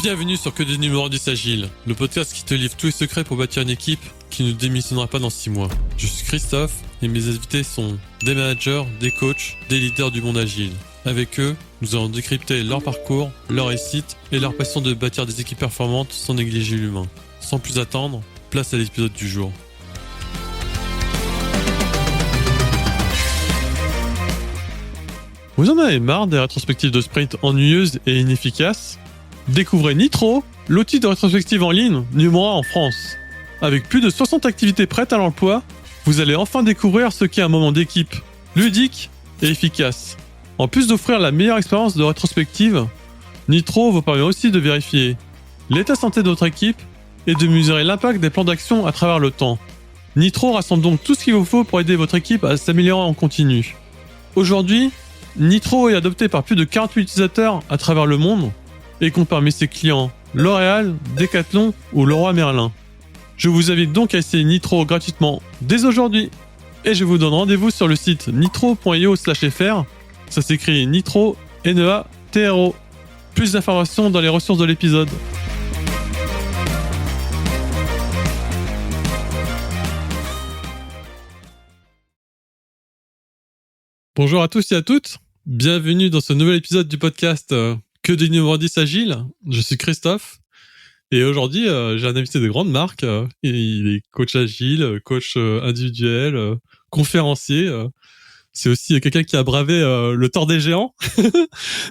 Bienvenue sur Que des numéros 10 Agile, le podcast qui te livre tous les secrets pour bâtir une équipe qui ne démissionnera pas dans 6 mois. Je suis Christophe et mes invités sont des managers, des coachs, des leaders du monde agile. Avec eux, nous allons décrypter leur parcours, leur réussite et leur passion de bâtir des équipes performantes sans négliger l'humain. Sans plus attendre, place à l'épisode du jour. Vous en avez marre des rétrospectives de sprint ennuyeuses et inefficaces ? Découvrez Nitro, l'outil de rétrospective en ligne numéro 1 en France. Avec plus de 60 activités prêtes à l'emploi, vous allez enfin découvrir ce qu'est un moment d'équipe, ludique et efficace. En plus d'offrir la meilleure expérience de rétrospective, Nitro vous permet aussi de vérifier l'état de santé de votre équipe et de mesurer l'impact des plans d'action à travers le temps. Nitro rassemble donc tout ce qu'il vous faut pour aider votre équipe à s'améliorer en continu. Aujourd'hui, Nitro est adopté par plus de 48 utilisateurs à travers le monde et compte parmi ses clients L'Oréal, Decathlon ou Leroy Merlin. Je vous invite donc à essayer Nitro gratuitement dès aujourd'hui. Et je vous donne rendez-vous sur le site nitro.io/fr. Ça s'écrit Nitro, N-E-A-T-R-O. Plus d'informations dans les ressources de l'épisode. Bonjour à tous et à toutes. Bienvenue dans ce nouvel épisode du podcast Que des numéros 10 Agile. Je suis Christophe. Et aujourd'hui, j'ai un invité de grande marque. Il est coach agile, coach individuel, conférencier. C'est aussi quelqu'un qui a bravé le Thor des géants.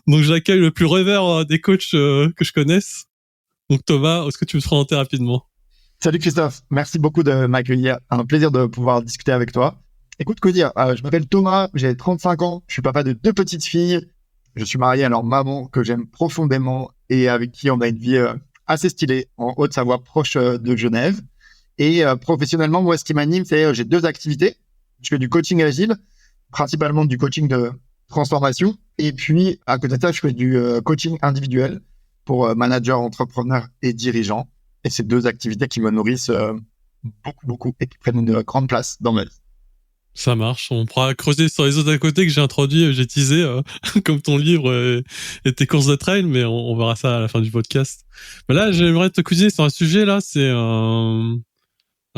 Donc, j'accueille le plus rêveur des coachs que je connaisse. Donc, Thomas, est-ce que tu veux te présenter rapidement ? Salut Christophe, merci beaucoup de m'accueillir. Un plaisir de pouvoir discuter avec toi. Écoute, que dire, je m'appelle Thomas, j'ai 35 ans, je suis papa de 2 petites filles. Je suis marié à leur maman que j'aime profondément et avec qui on a une vie assez stylée en Haute-Savoie, proche de Genève. Et professionnellement, moi, ce qui m'anime, c'est j'ai 2 activités. Je fais du coaching agile, principalement du coaching de transformation. Et puis, à côté de ça, je fais du coaching individuel pour managers, entrepreneurs et dirigeants. Et c'est 2 activités qui me nourrissent beaucoup et qui prennent une grande place dans ma vie. Ça marche, on pourra creuser sur les autres à côté que j'ai introduit, j'ai teasé, comme ton livre et tes courses de trail, mais on verra ça à la fin du podcast. Mais là, j'aimerais te cuisiner sur un sujet, là, c'est un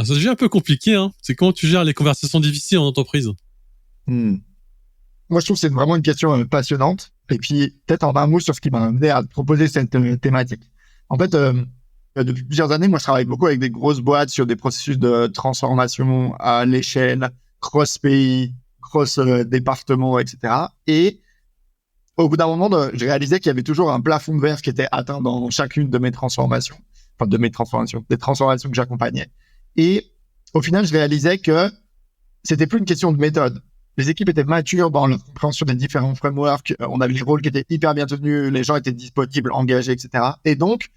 sujet un peu compliqué, hein. C'est comment tu gères les conversations difficiles en entreprise. Moi, je trouve que c'est vraiment une question passionnante. Et puis, peut-être en un mot sur ce qui m'a amené à te proposer cette thématique. En fait, depuis plusieurs années, moi, je travaille beaucoup avec des grosses boîtes sur des processus de transformation à l'échelle, cross-pays, cross-département, etc. Et au bout d'un moment, je réalisais qu'il y avait toujours un plafond de verre qui était atteint dans chacune de mes transformations. Enfin, des transformations que j'accompagnais. Et au final, je réalisais que c'était plus une question de méthode. Les équipes étaient matures dans leur compréhension des différents frameworks. On avait les rôles qui étaient hyper bien tenus. Les gens étaient disponibles, engagés, etc. Et donc,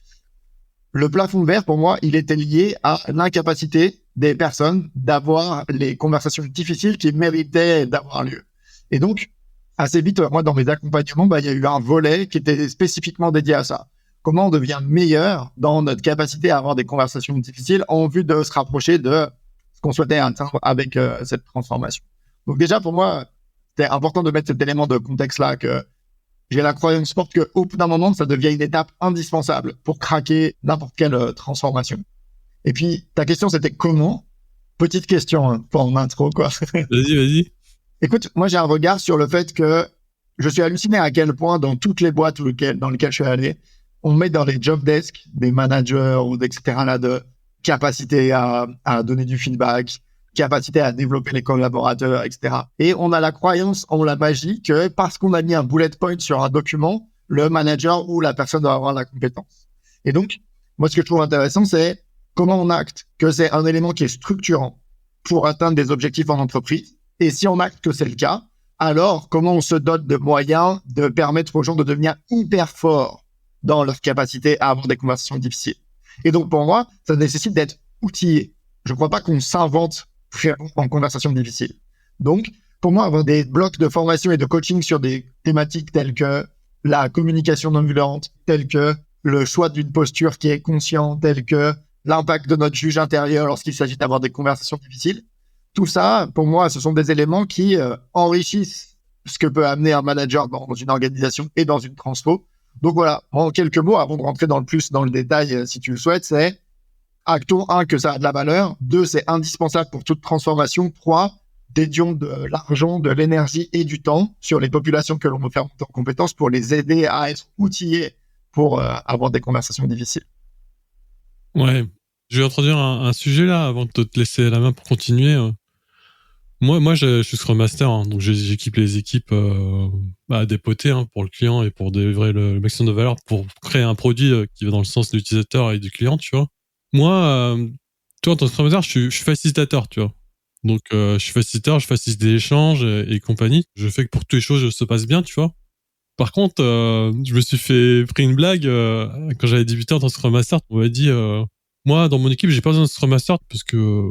le plafond de verre, pour moi, il était lié à l'incapacité des personnes d'avoir les conversations difficiles qui méritaient d'avoir lieu. Et donc, assez vite, moi, dans mes accompagnements, il y a eu un volet qui était spécifiquement dédié à ça. Comment on devient meilleur dans notre capacité à avoir des conversations difficiles en vue de se rapprocher de ce qu'on souhaitait atteindre avec cette transformation. Donc déjà, pour moi, c'était important de mettre cet élément de contexte-là que j'ai la croyance forte qu'au bout d'un moment, ça devient une étape indispensable pour craquer n'importe quelle transformation. Et puis, ta question, c'était comment ? Petite question pour en intro, quoi. Vas-y. Écoute, moi, j'ai un regard sur le fait que je suis halluciné à quel point dans toutes les boîtes dans lesquelles je suis allé, on met dans les job desks des managers ou etc. là, de capacité à donner du feedback, capacité à développer les collaborateurs, etc. Et on a la croyance en la magie que parce qu'on a mis un bullet point sur un document, le manager ou la personne doit avoir la compétence. Et donc, moi, ce que je trouve intéressant, c'est comment on acte que c'est un élément qui est structurant pour atteindre des objectifs en entreprise. Et si on acte que c'est le cas, alors comment on se dote de moyens de permettre aux gens de devenir hyper forts dans leur capacité à avoir des conversations difficiles. Et donc, pour moi, ça nécessite d'être outillé. Je ne crois pas qu'on s'invente en conversation difficile. Donc, pour moi, avoir des blocs de formation et de coaching sur des thématiques telles que la communication non violente, telles que le choix d'une posture qui est conscient, telles que l'impact de notre juge intérieur lorsqu'il s'agit d'avoir des conversations difficiles, tout ça, pour moi, ce sont des éléments qui enrichissent ce que peut amener un manager dans une organisation et dans une transfo Donc voilà, en quelques mots, avant de rentrer dans le détail, si tu le souhaites, c'est acton 1, que ça a de la valeur. 2, c'est indispensable pour toute transformation. 3, dédions de l'argent, de l'énergie et du temps sur les populations que l'on veut faire monter en compétences pour les aider à être outillés pour avoir des conversations difficiles. Ouais. Je vais introduire un sujet là avant de te laisser la main pour continuer. Moi, je suis Scrum Master, hein, donc j'équipe les équipes à dépoter pour le client et pour délivrer le maximum de valeur pour créer un produit qui va dans le sens de l'utilisateur et du client, tu vois. Moi, tu vois, en tant que Scrum Master, je suis facilitateur, tu vois. Donc, je suis facilitateur, je facilite des échanges et compagnie. Je fais que pour que toutes les choses se passent bien, tu vois. Par contre, je me suis pris une blague quand j'avais débuté en tant que Scrum Master. On m'a dit, moi, dans mon équipe, j'ai pas besoin de Scrum Master parce que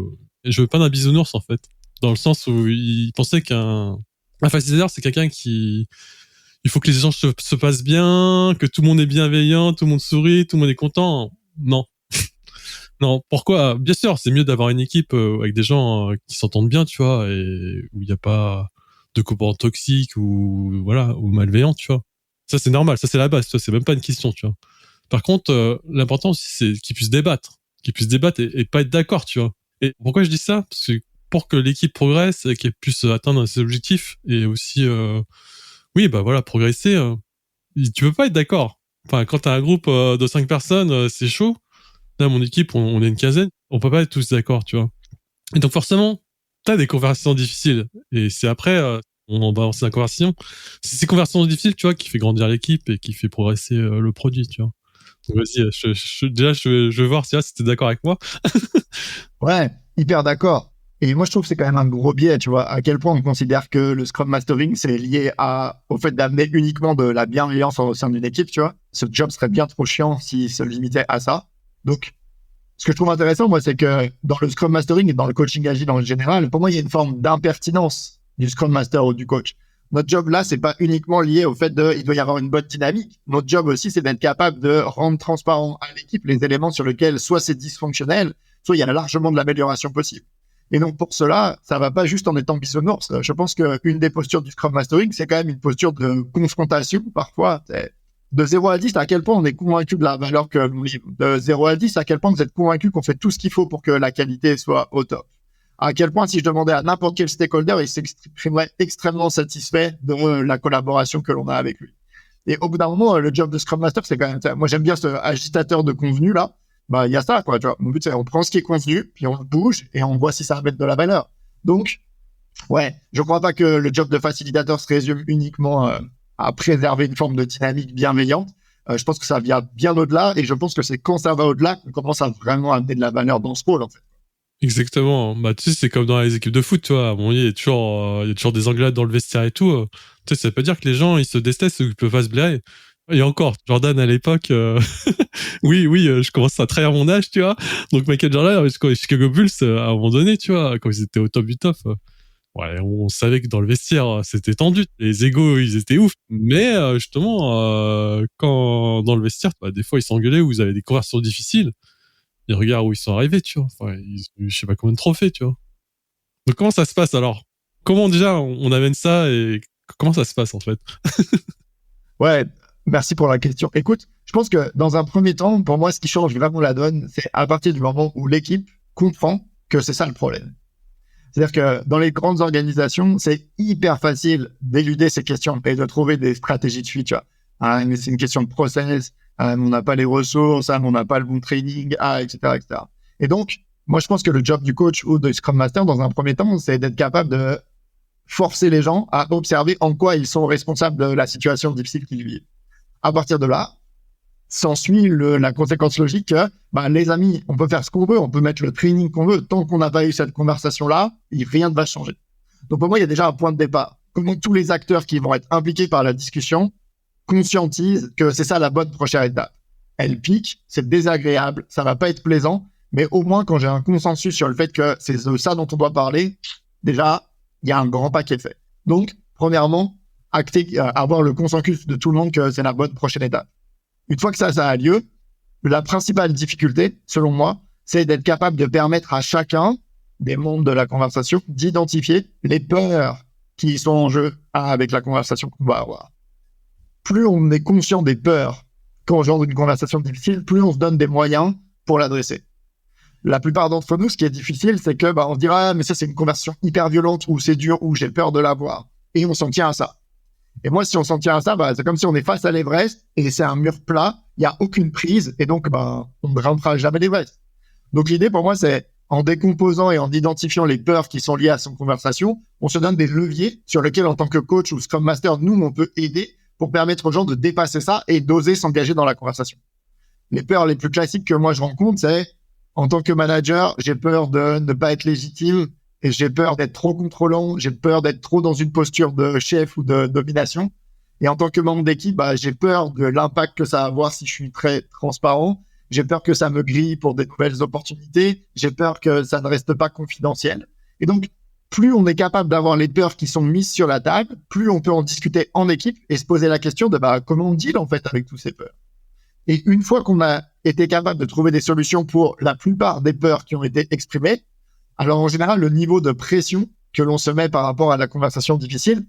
je veux pas d'un bisounours, en fait. Dans le sens où il pensait un facilitateur, c'est quelqu'un il faut que les échanges se passent bien, que tout le monde est bienveillant, tout le monde sourit, tout le monde est content. Non. Non, pourquoi? Bien sûr, c'est mieux d'avoir une équipe avec des gens qui s'entendent bien, tu vois, et où il n'y a pas de comportements toxiques ou voilà, ou malveillants, tu vois. Ça, c'est normal, ça, c'est la base, tu vois, c'est même pas une question, tu vois. Par contre, l'important aussi, c'est qu'ils puissent débattre. Et pas être d'accord, tu vois. Et pourquoi je dis ça? Parce que pour que l'équipe progresse et qu'elle puisse atteindre ses objectifs et aussi, oui, bah voilà, progresser, tu peux pas être d'accord. Enfin, quand t'as un groupe de 5 personnes, c'est chaud. Là, mon équipe, on est une quinzaine, on peut pas être tous d'accord, tu vois. Et donc forcément, t'as des conversations difficiles. Et c'est après, on va avancer la conversation. C'est ces conversations difficiles, tu vois, qui fait grandir l'équipe et qui fait progresser le produit, tu vois. Donc, vas-y, je veux voir si t'es d'accord avec moi. Ouais, hyper d'accord. Et moi, je trouve que c'est quand même un gros biais, tu vois, à quel point on considère que le Scrum Mastering, c'est lié au fait d'amener uniquement de la bienveillance au sein d'une équipe, tu vois. Ce job serait bien trop chiant s'il se limitait à ça. Donc, ce que je trouve intéressant, moi, c'est que dans le Scrum Mastering et dans le coaching agile en général, pour moi, il y a une forme d'impertinence du Scrum Master ou du coach. Notre job là, c'est pas uniquement lié au fait il doit y avoir une bonne dynamique. Notre job aussi, c'est d'être capable de rendre transparent à l'équipe les éléments sur lesquels soit c'est dysfonctionnel, soit il y a largement de l'amélioration possible. Et donc, pour cela, ça va pas juste en étant bisounours. Je pense qu'une des postures du Scrum Mastering, c'est quand même une posture de confrontation, parfois. De 0 à 10, à quel point on est convaincu de la valeur que l'on livre. De 0 à 10, à quel point vous êtes convaincu qu'on fait tout ce qu'il faut pour que la qualité soit au top. À quel point, si je demandais à n'importe quel stakeholder, il s'exprimerait extrêmement satisfait de la collaboration que l'on a avec lui. Et au bout d'un moment, le job de Scrum Master, c'est quand même... Moi, j'aime bien ce agitateur de convenu, là. Bah, il y a ça, quoi, tu vois. Mon but, c'est on prend ce qui est convenu, puis on le bouge, et on voit si ça va mettre de la valeur. Donc, ouais, je crois pas que le job de facilitateur se résume uniquement à préserver une forme de dynamique bienveillante. Je pense que ça vient bien au-delà, et je pense que c'est quand ça va au-delà qu'on commence à vraiment amener de la valeur dans ce rôle, en fait. Exactement. Bah, tu sais, c'est comme dans les équipes de foot, tu vois. Bon, il y a toujours des engueulades dans le vestiaire et tout. Tu sais, ça veut pas dire que les gens, ils se détestent ou qu'ils peuvent pas se blairer. Et encore, Jordan, à l'époque, oui, je commence à trahir mon âge, tu vois. Donc, Michael Jordan, quand les Chicago Bulls, à un moment donné, tu vois, quand ils étaient au top du top, ouais, on savait que dans le vestiaire, c'était tendu. Les égos, ils étaient ouf. Mais, justement, quand, dans le vestiaire, bah, des fois, ils s'engueulaient ou ils avaient des conversations difficiles. Et regarde où ils sont arrivés, tu vois. Enfin, ils ont eu je sais pas combien de trophées, tu vois. Donc comment ça se passe alors? Comment déjà on amène ça et comment ça se passe en fait? Ouais, merci pour la question. Écoute, je pense que dans un premier temps, pour moi, ce qui change vraiment la donne, c'est à partir du moment où l'équipe comprend que c'est ça le problème. C'est-à-dire que dans les grandes organisations, c'est hyper facile d'éluder ces questions et de trouver des stratégies de suite, tu vois. Mais c'est une question de process, on n'a pas les ressources, on n'a pas le bon training, etc., etc. Et donc, moi, je pense que le job du coach ou de Scrum Master, dans un premier temps, c'est d'être capable de forcer les gens à observer en quoi ils sont responsables de la situation difficile qu'ils vivent. À partir de là, s'ensuit la conséquence logique que, les amis, on peut faire ce qu'on veut, on peut mettre le training qu'on veut, tant qu'on n'a pas eu cette conversation-là, rien ne va changer. Donc pour moi, il y a déjà un point de départ. Comment tous les acteurs qui vont être impliqués par la discussion conscientisent que c'est ça la bonne prochaine étape. Elle pique, c'est désagréable, ça va pas être plaisant, mais au moins quand j'ai un consensus sur le fait que c'est de ça dont on doit parler, déjà, il y a un grand paquet fait. Donc, premièrement, avoir le consensus de tout le monde que c'est la bonne prochaine étape. Une fois que ça a lieu, la principale difficulté, selon moi, c'est d'être capable de permettre à chacun des membres de la conversation d'identifier les peurs qui sont en jeu avec la conversation qu'on va avoir. plus on est conscient des peurs quand on genre une conversation difficile, plus on se donne des moyens pour l'adresser. La plupart d'entre nous, ce qui est difficile, c'est que on se dira mais ça c'est une conversation hyper violente ou c'est dur ou j'ai peur de l'avoir et on s'en tient à ça. Et moi, si on s'en tient à ça, c'est comme si on est face à l'Everest et c'est un mur plat, il y a aucune prise et donc on ne grimpera jamais l'Everest. Donc l'idée pour moi, c'est en décomposant et en identifiant les peurs qui sont liées à son conversation, on se donne des leviers sur lesquels en tant que coach ou Scrum Master, nous on peut aider pour permettre aux gens de dépasser ça et d'oser s'engager dans la conversation. Les peurs les plus classiques que moi je rencontre, c'est en tant que manager, j'ai peur de ne pas être légitime et j'ai peur d'être trop contrôlant, j'ai peur d'être trop dans une posture de chef ou de domination. Et en tant que membre d'équipe, j'ai peur de l'impact que ça va avoir si je suis très transparent. J'ai peur que ça me grille pour des nouvelles opportunités. J'ai peur que ça ne reste pas confidentiel. Et donc, plus on est capable d'avoir les peurs qui sont mises sur la table, plus on peut en discuter en équipe et se poser la question de comment on deal en fait avec tous ces peurs. Et une fois qu'on a été capable de trouver des solutions pour la plupart des peurs qui ont été exprimées, alors en général, le niveau de pression que l'on se met par rapport à la conversation difficile,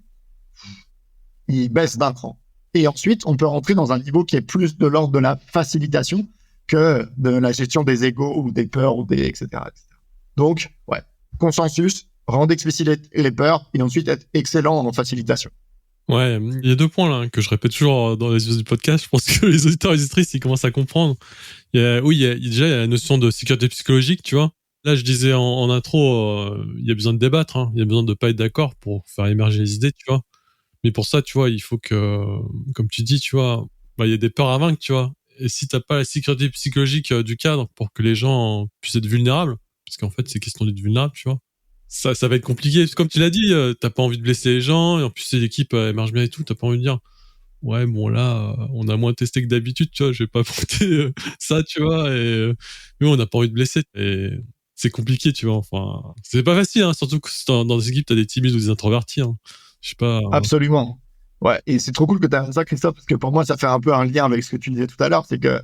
il baisse d'un cran. Et ensuite, on peut rentrer dans un niveau qui est plus de l'ordre de la facilitation que de la gestion des égos ou des peurs ou des etc. Donc, consensus, rendre explicite les peurs et ensuite être excellent en facilitation. Ouais, il y a 2 points là que je répète toujours dans les vidéos du podcast. Je pense que les auditeurs et les auditrices ils commencent à comprendre. Il y a la notion de sécurité psychologique, tu vois. Là, je disais en intro, il y a besoin de débattre, hein. Il y a besoin de pas être d'accord pour faire émerger les idées, tu vois. Mais pour ça, tu vois, il faut que, comme tu dis, tu vois, il y a des peurs à vaincre, tu vois. Et si t'as pas la sécurité psychologique du cadre pour que les gens puissent être vulnérables, parce qu'en fait, c'est question d'être vulnérable, tu vois. Ça va être compliqué. Comme tu l'as dit, t'as pas envie de blesser les gens, et en plus, si l'équipe émerge bien et tout, t'as pas envie de dire, ouais, bon, là, on a moins testé que d'habitude, tu vois, je vais pas porter ça, tu vois, et nous, on n'a pas envie de blesser. Et c'est compliqué, tu vois, enfin, c'est pas facile, hein, surtout que dans des équipes, t'as des timides ou des introvertis, hein. Je sais pas. Absolument. Ouais, et c'est trop cool que tu as ça, Christophe, parce que pour moi, ça fait un peu un lien avec ce que tu disais tout à l'heure, c'est que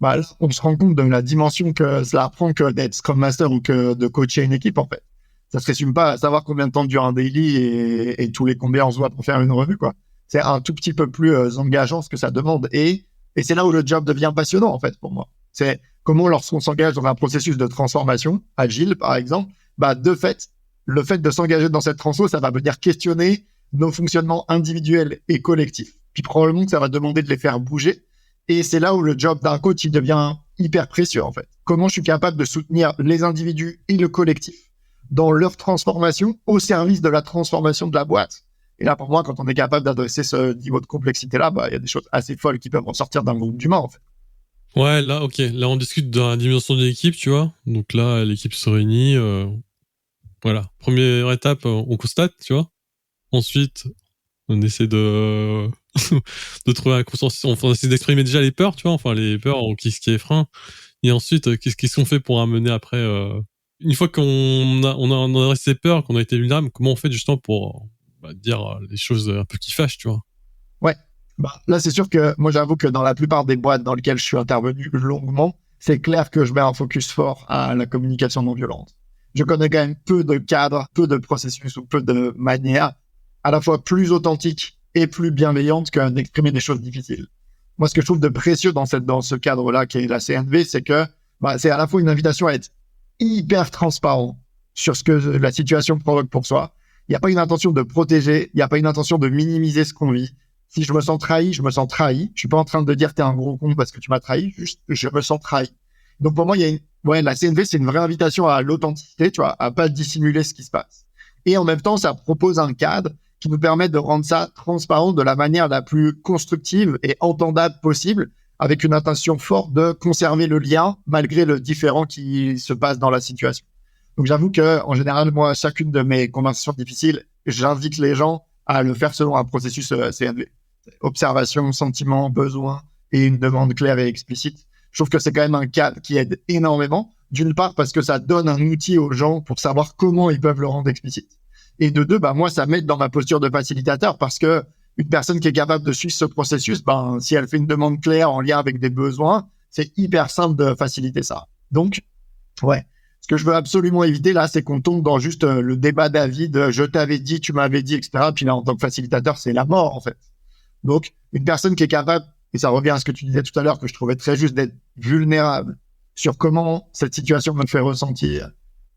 là, on se rend compte de la dimension que cela prend que d'être Scrum Master ou que de coacher une équipe, en fait. Ça se résume pas à savoir combien de temps dure un daily et tous les combien on se voit pour faire une revue, quoi. C'est un tout petit peu plus engageant ce que ça demande. Et c'est là où le job devient passionnant, en fait, pour moi. C'est comment, lorsqu'on s'engage dans un processus de transformation, agile, par exemple, de fait, le fait de s'engager dans cette transfo, ça va venir questionner nos fonctionnements individuels et collectifs. Puis probablement que ça va demander de les faire bouger. Et c'est là où le job d'un coach, il devient hyper précieux, en fait. Comment je suis capable de soutenir les individus et le collectif dans leur transformation au service de la transformation de la boîte. Et là, pour moi, quand on est capable d'adresser ce niveau de complexité-là, il y a des choses assez folles qui peuvent en sortir d'un groupe d'humains, en fait. Ouais, là, ok. Là, on discute de la dimension de l'équipe, tu vois. Donc là, l'équipe se réunit. Voilà. Première étape, on constate, tu vois. Ensuite, on essaie de trouver un consensus. On essaie d'exprimer déjà les peurs, tu vois. Enfin, les peurs, ce qui est frein. Et ensuite, qu'est-ce qu'on fait pour amener après une fois qu'on a adressé ces peurs, qu'on a été vulnérable, comment on fait justement pour dire les choses un peu qui fâchent, tu vois. Ouais. Là, c'est sûr que moi, j'avoue que dans la plupart des boîtes dans lesquelles je suis intervenu longuement, c'est clair que je mets un focus fort à la communication non violente. Je connais quand même peu de cadres, peu de processus ou peu de manières à la fois plus authentiques et plus bienveillantes que d'exprimer des choses difficiles. Moi, ce que je trouve de précieux dans ce cadre-là, qui est la CNV, c'est que c'est à la fois une invitation à être hyper transparent sur ce que la situation provoque pour soi. Il n'y a pas une intention de protéger, il n'y a pas une intention de minimiser ce qu'on vit. Si je me sens trahi, je me sens trahi. Je suis pas en train de dire t'es un gros con parce que tu m'as trahi, juste je me sens trahi. Donc pour moi, la CNV, c'est une vraie invitation à l'authenticité, tu vois, à pas dissimuler ce qui se passe. Et en même temps, ça propose un cadre qui nous permet de rendre ça transparent de la manière la plus constructive et entendable possible, avec une intention forte de conserver le lien malgré le différent qui se passe dans la situation. Donc j'avoue que en général, moi, chacune de mes conversations difficiles, j'invite les gens à le faire selon un processus CNV. Observation, sentiment, besoin et une demande claire et explicite. Je trouve que c'est quand même un cadre qui aide énormément. D'une part, parce que ça donne un outil aux gens pour savoir comment ils peuvent le rendre explicite. Et de deux, moi, ça m'aide dans ma posture de facilitateur parce que une personne qui est capable de suivre ce processus, si elle fait une demande claire en lien avec des besoins, c'est hyper simple de faciliter ça. Donc, ce que je veux absolument éviter là, c'est qu'on tombe dans juste le débat d'avis de je t'avais dit, tu m'avais dit, etc. Puis là, en tant que facilitateur, c'est la mort, en fait. Donc, une personne qui est capable, et ça revient à ce que tu disais tout à l'heure, que je trouvais très juste, d'être vulnérable sur comment cette situation me fait ressentir,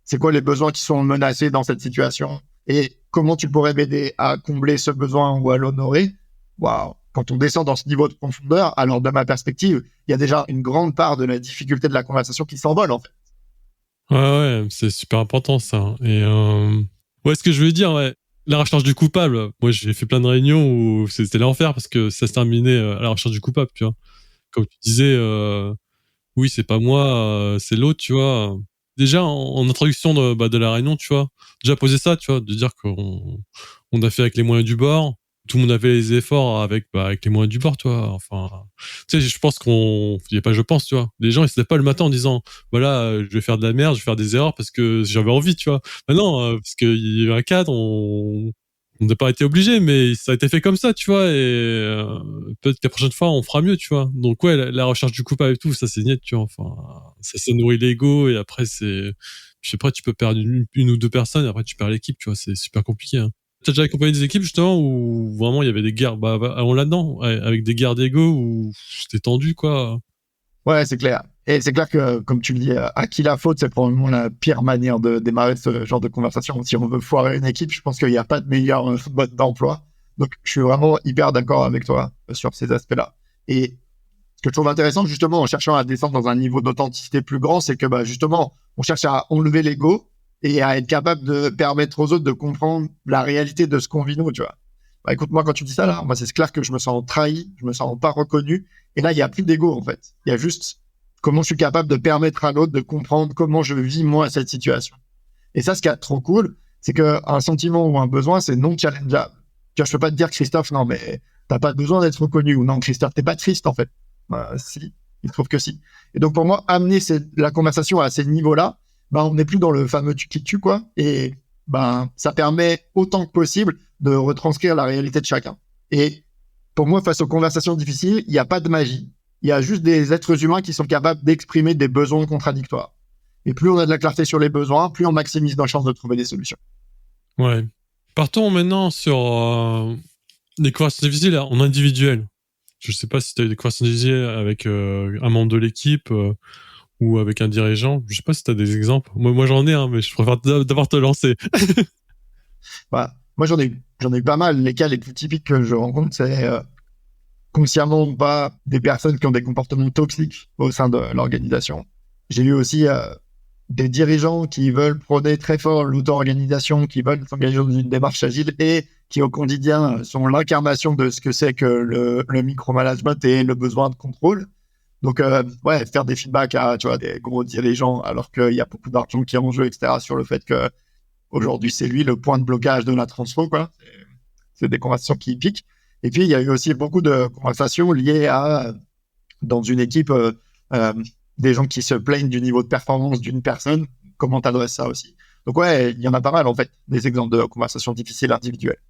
c'est quoi les besoins qui sont menacés dans cette situation, et comment tu pourrais m'aider à combler ce besoin ou à l'honorer. Waouh! Quand on descend dans ce niveau de profondeur, alors de ma perspective, il y a déjà une grande part de la difficulté de la conversation qui s'envole, en fait. Ouais, c'est super important ça. Et ouais, ce que je veux dire, ouais, la recherche du coupable. Moi, j'ai fait plein de réunions où c'était l'enfer parce que ça se terminait à la recherche du coupable, tu vois. Comme tu disais, oui, c'est pas moi, c'est l'autre, tu vois. Déjà, en introduction de la réunion, tu vois, déjà poser ça, tu vois, de dire qu'on a fait avec les moyens du bord, tout le monde a fait les efforts avec les moyens du bord, tu vois. Enfin, tu sais, je pense il y a pas, je pense, tu vois. Les gens, ils se lèvent pas le matin en disant, voilà, je vais faire de la merde, je vais faire des erreurs parce que j'avais envie, tu vois. Maintenant, parce qu'il y a eu un cadre, on n'a pas été obligé, mais ça a été fait comme ça, tu vois, et peut-être que la prochaine fois, on fera mieux, tu vois. Donc ouais, la recherche du coupable et tout, ça c'est net, tu vois. Enfin, ça nourrit l'ego, et après je sais pas, tu peux perdre une ou deux personnes, et après tu perds l'équipe, tu vois, c'est super compliqué. Hein. T'as déjà accompagné des équipes justement où vraiment il y avait des guerres, allons là-dedans, ouais, avec des guerres d'ego où c'était tendu, quoi. Ouais, c'est clair. Et c'est clair que, comme tu le dis, à qui la faute, c'est probablement la pire manière de démarrer ce genre de conversation. Si on veut foirer une équipe, je pense qu'il n'y a pas de meilleur mode d'emploi. Donc, je suis vraiment hyper d'accord avec toi sur ces aspects-là. Et ce que je trouve intéressant, justement, en cherchant à descendre dans un niveau d'authenticité plus grand, c'est que, bah, justement, on cherche à enlever l'ego et à être capable de permettre aux autres de comprendre la réalité de ce qu'on vit nous, tu vois. Bah, écoute, moi, quand tu dis ça, là, moi, c'est clair que je me sens trahi, je me sens pas reconnu. Et là, il y a plus d'ego, en fait. Il y a juste comment je suis capable de permettre à l'autre de comprendre comment je vis, moi, cette situation. Et ça, ce qui est trop cool, c'est qu'un sentiment ou un besoin, c'est non challengeable. Tu vois, je peux pas te dire, Christophe, non, mais t'as pas besoin d'être reconnu. Ou non, Christophe, t'es pas triste, en fait. Bah, si, il se trouve que si. Et donc, pour moi, amener la conversation à ces niveaux-là, bah, on n'est plus dans le fameux tu qui tue, quoi. Et ben, ça permet autant que possible de retranscrire la réalité de chacun. Et pour moi, face aux conversations difficiles, il n'y a pas de magie. Il y a juste des êtres humains qui sont capables d'exprimer des besoins contradictoires. Et plus on a de la clarté sur les besoins, plus on maximise nos chances de trouver des solutions. Ouais. Partons maintenant sur les conversations difficiles en individuel. Je sais pas si tu as eu des conversations difficiles avec un membre de l'équipe ou avec un dirigeant. Je sais pas si tu as des exemples. Moi j'en ai, mais je préfère d'abord te lancer. Bah, moi, j'en ai eu pas mal. Les cas les plus typiques que je rencontre, c'est consciemment ou pas des personnes qui ont des comportements toxiques au sein de l'organisation. J'ai eu aussi des dirigeants qui veulent prôner très fort l'auto-organisation, qui veulent s'engager dans une démarche agile et qui au quotidien sont l'incarnation de ce que c'est que le micromanagement et le besoin de contrôle. Donc, ouais, faire des feedbacks à, tu vois, des gros dirigeants alors qu'il y a beaucoup d'argent qui est en jeu, etc., sur le fait que aujourd'hui c'est lui le point de blocage de la transfo, quoi. C'est des conversations qui piquent. Et puis, il y a eu aussi beaucoup de conversations liées à, dans une équipe, euh, des gens qui se plaignent du niveau de performance d'une personne. Comment t'adresses ça aussi? Donc, ouais, il y en a pas mal, en fait, des exemples de conversations difficiles individuelles.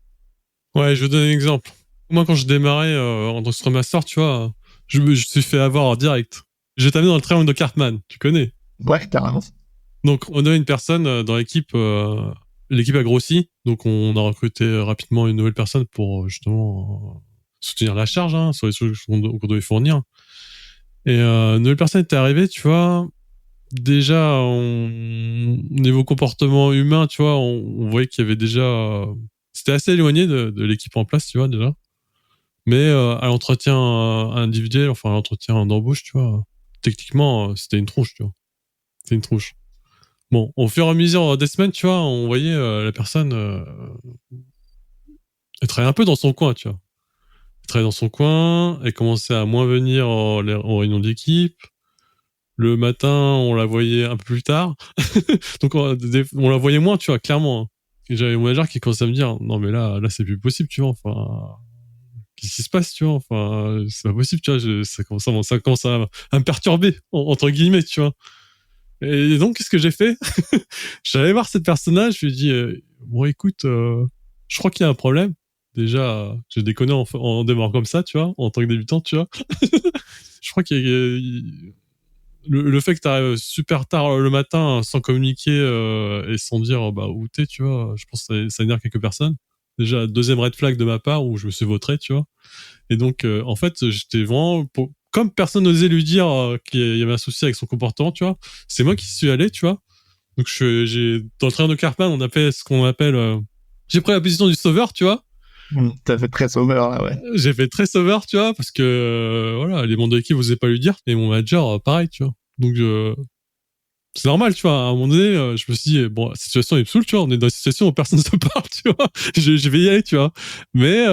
Ouais, je vais donner un exemple. Moi, quand je démarrais en tant que Scrum Master, tu vois, je me suis fait avoir en direct. J'ai amené dans le triangle de Cartman, tu connais. Ouais, carrément. Donc, on a une personne dans l'équipe, l'équipe a grossi, donc on a recruté rapidement une nouvelle personne pour justement soutenir la charge sur les solutions qu'on devait fournir. Et une nouvelle personne était arrivée, tu vois. Déjà, niveau comportement humain, tu vois, on voyait qu'il y avait déjà. C'était assez éloigné de l'équipe en place, tu vois, déjà. Mais à l'entretien individuel, enfin à l'entretien d'embauche, tu vois, techniquement, c'était une tronche, tu vois. C'était une tronche. Bon, au fur et à mesure des semaines, tu vois, on voyait la personne, elle travaillait un peu dans son coin, tu vois. Elle travaillait dans son coin, elle commençait à moins venir en réunion d'équipe. Le matin, on la voyait un peu plus tard. Donc, on la voyait moins, tu vois, clairement. Hein. Et j'avais mon manager qui commençait à me dire, non, mais là, c'est plus possible, tu vois, enfin, qu'est-ce qui se passe, tu vois, enfin, c'est pas possible, tu vois, ça commence à me perturber, entre guillemets, tu vois. Et donc, qu'est-ce que j'ai fait? J'allais voir cette personne-là, je lui ai dit, bon, écoute, je crois qu'il y a un problème. Déjà, j'ai déconné en démarrant comme ça, tu vois, en tant que débutant, tu vois. Je crois qu'il y a, le fait que tu arrives super tard le matin sans communiquer et sans dire bah où t'es, tu vois, je pense que ça énerve quelques personnes. déjà, deuxième red flag de ma part où je me suis vautré, tu vois. Et donc, en fait, j'étais vraiment... Comme personne n'osait lui dire qu'il y avait un souci avec son comportement, tu vois, c'est moi qui suis allé, tu vois. Donc, dans le train de Cartman, on appelle ce qu'on appelle... j'ai pris la position du sauveur, tu vois. T'as fait très sauveur, là, ouais. J'ai fait très sauveur, tu vois, parce que, voilà, les membres de l'équipe n'osaient pas lui dire. Et mon manager, pareil, tu vois. Donc, c'est normal, tu vois. À un moment donné, je me suis dit, bon, la situation est saoule, tu vois. On est dans une situation où personne ne se parle, tu vois. Je vais y aller, tu vois. Mais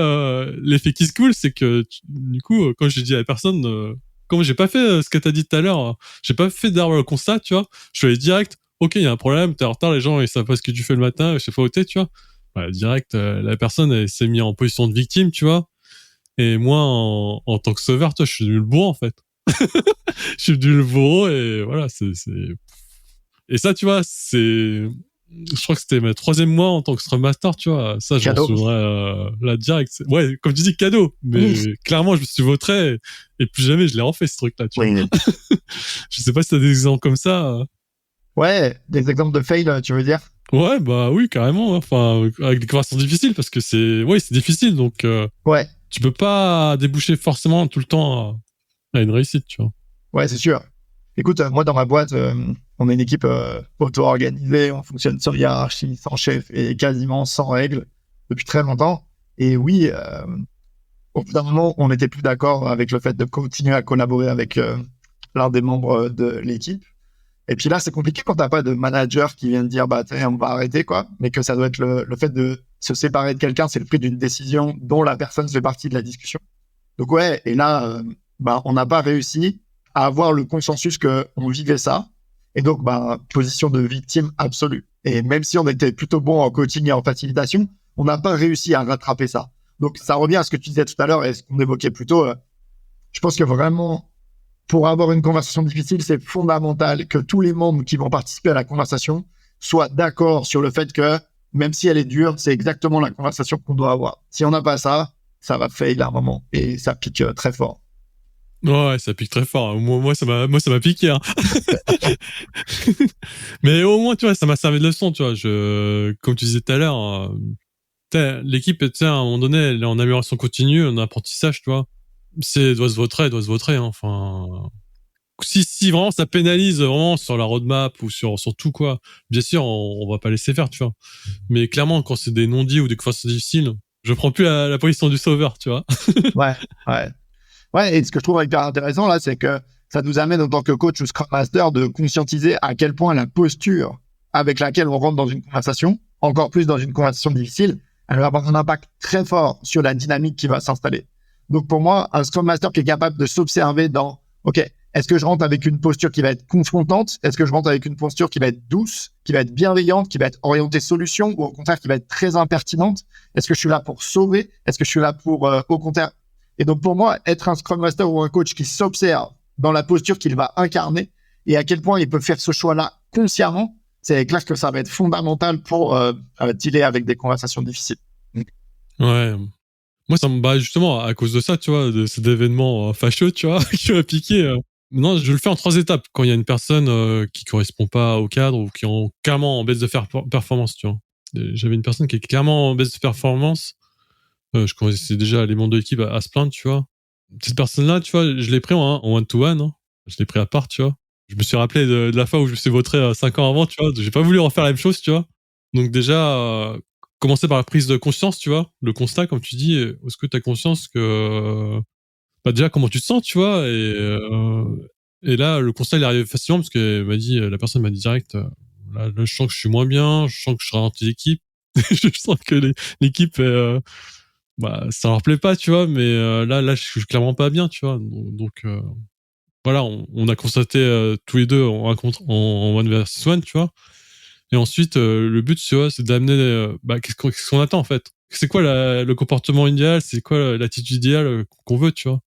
l'effet qui se coule, c'est que, du coup, quand j'ai dit à la personne, comme j'ai pas fait ce que t'as dit tout à l'heure, j'ai pas fait d'arbre le constat, tu vois. Je suis allé direct, ok, il y a un problème, t'es en retard, les gens, ils savent pas ce que tu fais le matin, je sais pas où t'es, tu vois. Voilà, direct, la personne, elle s'est mise en position de victime, tu vois. Et moi, en tant que sauveur, toi, je suis devenu le bourreau, en fait. Je suis devenu le bourreau, et voilà, et ça, tu vois, je crois que c'était ma 3e mois en tant que Scrum Master, tu vois. Ça, je m'en Cadeau. souviendrai là direct. Ouais, comme tu dis, cadeau. Mais Oui. clairement, je me suis vautré et plus jamais je l'ai refait, ce truc-là, tu vois. Oui. Je sais pas si t'as des exemples comme ça. Ouais, des exemples de fail, tu veux dire? Ouais, bah oui, carrément. Enfin, avec des conversations difficiles, parce que c'est difficile. Donc, Ouais, tu peux pas déboucher forcément tout le temps à une réussite, tu vois. ouais, c'est sûr. Écoute, moi, dans ma boîte, on est une équipe auto-organisée, on fonctionne sans hiérarchie, sans chef et quasiment sans règles depuis très longtemps. Et oui, au bout d'un moment, on n'était plus d'accord avec le fait de continuer à collaborer avec l'un des membres de l'équipe. Et puis là, c'est compliqué quand t'as pas de manager qui vient te dire, bah, on va arrêter, quoi. Mais que ça doit être le fait de se séparer de quelqu'un, c'est le prix d'une décision dont la personne fait partie de la discussion. Donc ouais, et là, bah, on n'a pas réussi à avoir le consensus que on vivait ça. Et donc, bah, position de victime absolue. Et même si on était plutôt bon en coaching et en facilitation, on n'a pas réussi à rattraper ça. Donc, ça revient à ce que tu disais tout à l'heure et ce qu'on évoquait plus tôt. Je pense que vraiment, pour avoir une conversation difficile, c'est fondamental que tous les membres qui vont participer à la conversation soient d'accord sur le fait que, même si elle est dure, c'est exactement la conversation qu'on doit avoir. Si on n'a pas ça, ça va fail à un moment et ça pique très fort. Ouais, ça pique très fort. Moi, ça m'a piqué, hein. Mais au moins, tu vois, ça m'a servi de leçon, tu vois. Comme tu disais tout à l'heure, l'équipe, tu sais, à un moment donné, elle est en amélioration continue, en apprentissage, tu vois. Doit se vautrer, hein. Enfin, si vraiment ça pénalise vraiment sur la roadmap ou sur tout, quoi, bien sûr, on va pas laisser faire, tu vois. Mais clairement, quand c'est des non-dits ou des conversations difficiles, je prends plus la position du sauveur, tu vois. Ouais, ouais. Ouais, et ce que je trouve hyper intéressant là, c'est que ça nous amène en tant que coach ou Scrum Master de conscientiser à quel point la posture avec laquelle on rentre dans une conversation, encore plus dans une conversation difficile, elle va avoir un impact très fort sur la dynamique qui va s'installer. Donc pour moi, un Scrum Master qui est capable de s'observer dans, OK, est-ce que je rentre avec une posture qui va être confrontante? Est-ce que je rentre avec une posture qui va être douce, qui va être bienveillante, qui va être orientée solution, ou au contraire qui va être très impertinente? Est-ce que je suis là pour sauver? Est-ce que je suis là pour, au contraire... Et donc, pour moi, être un Scrum Master ou un coach qui s'observe dans la posture qu'il va incarner et à quel point il peut faire ce choix-là consciemment, c'est clair que ça va être fondamental pour dealer avec des conversations difficiles. Ouais. Moi, ça me bat justement à cause de ça, tu vois, de cet événement fâcheux, tu vois, qui m'a piqué. Non, je le fais en 3 étapes. Quand il y a une personne qui correspond pas au cadre ou qui est clairement en baisse de performance, tu vois. J'avais une personne qui est clairement en baisse de performance. Je connaissais déjà les membres de l'équipe à se plaindre, tu vois. Cette personne-là, tu vois, je l'ai pris en one-to-one. Hein. Je l'ai pris à part, tu vois. Je me suis rappelé de la fois où je me suis vautré 5 ans avant, tu vois. J'ai pas voulu refaire la même chose, tu vois. Donc déjà, commencer par la prise de conscience, tu vois. Le constat, comme tu dis, est-ce que tu as conscience que... Bah déjà, comment tu te sens, tu vois. Et là, le constat, il est arrivé facilement parce que la personne m'a dit direct, là, je sens que je suis moins bien, je sens que je ralentis l'équipe. Je sens que l'équipe bah ça leur plaît pas, tu vois, mais là je suis clairement pas bien, tu vois. Donc voilà, on a constaté tous les deux en one versus one, tu vois. Et ensuite le but, tu vois, c'est d'amener bah qu'est-ce qu'on attend en fait. C'est quoi le comportement idéal, c'est quoi l'attitude idéale qu'on veut, tu vois.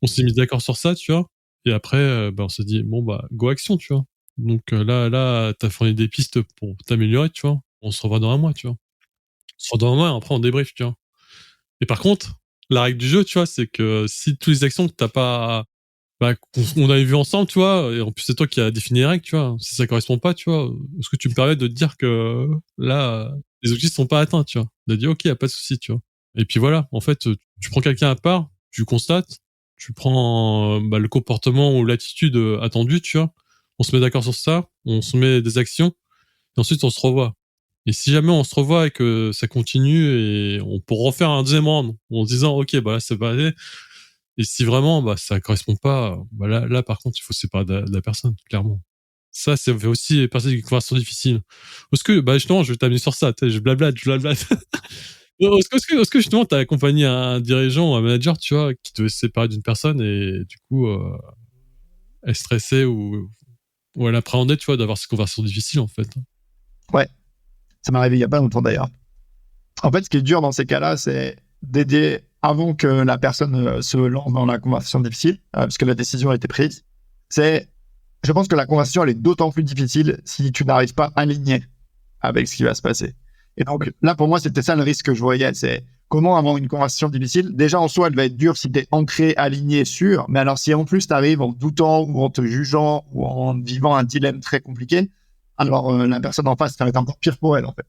On s'est mis d'accord sur ça, tu vois. Et après bah on s'est dit bon bah go action, tu vois. Donc là t'as fourni des pistes pour t'améliorer, tu vois. On se revoit dans un mois, tu vois. On se revoit dans un mois et après on débrief, tu vois. Et par contre, la règle du jeu, tu vois, c'est que si toutes les actions que t'as pas, bah, qu'on avait vu ensemble, tu vois, et en plus c'est toi qui as défini les règles, tu vois, si ça correspond pas, tu vois, est-ce que tu me permets de te dire que là, les outils sont pas atteints, tu vois. Il a dit ok, y a pas de souci, tu vois. Et puis voilà, en fait, tu prends quelqu'un à part, tu constates, tu prends le comportement ou l'attitude attendue, tu vois. On se met d'accord sur ça, on se met des actions, et ensuite on se revoit. Et si jamais on se revoit et que ça continue, et on peut refaire un deuxième round en se disant ok, bah là c'est pas allé. Et si vraiment ça correspond pas, là par contre il faut se séparer de la personne, clairement. Ça fait aussi partie des conversations difficiles. Est-ce que justement je vais t'amener sur ça, je blablate. Est-ce que justement t'as accompagné un dirigeant ou un manager, tu vois, qui devait se séparer d'une personne et du coup elle stressait ou elle appréhendait, tu vois, d'avoir ces conversations difficiles en fait. Ouais, ça m'est arrivé il y a pas longtemps d'ailleurs. En fait, ce qui est dur dans ces cas-là, c'est d'aider avant que la personne se lance dans la conversation difficile, parce que la décision a été prise. Je pense que la conversation, elle est d'autant plus difficile si tu n'arrives pas à aligner avec ce qui va se passer. Et donc, là, pour moi, c'était ça le risque que je voyais. C'est comment avoir une conversation difficile. Déjà, en soi, elle va être dure si tu es ancré, aligné, sûr. Mais alors, si en plus, tu arrives en doutant ou en te jugeant ou en vivant un dilemme très compliqué, alors la personne en face, ça va être encore pire pour elle, en fait.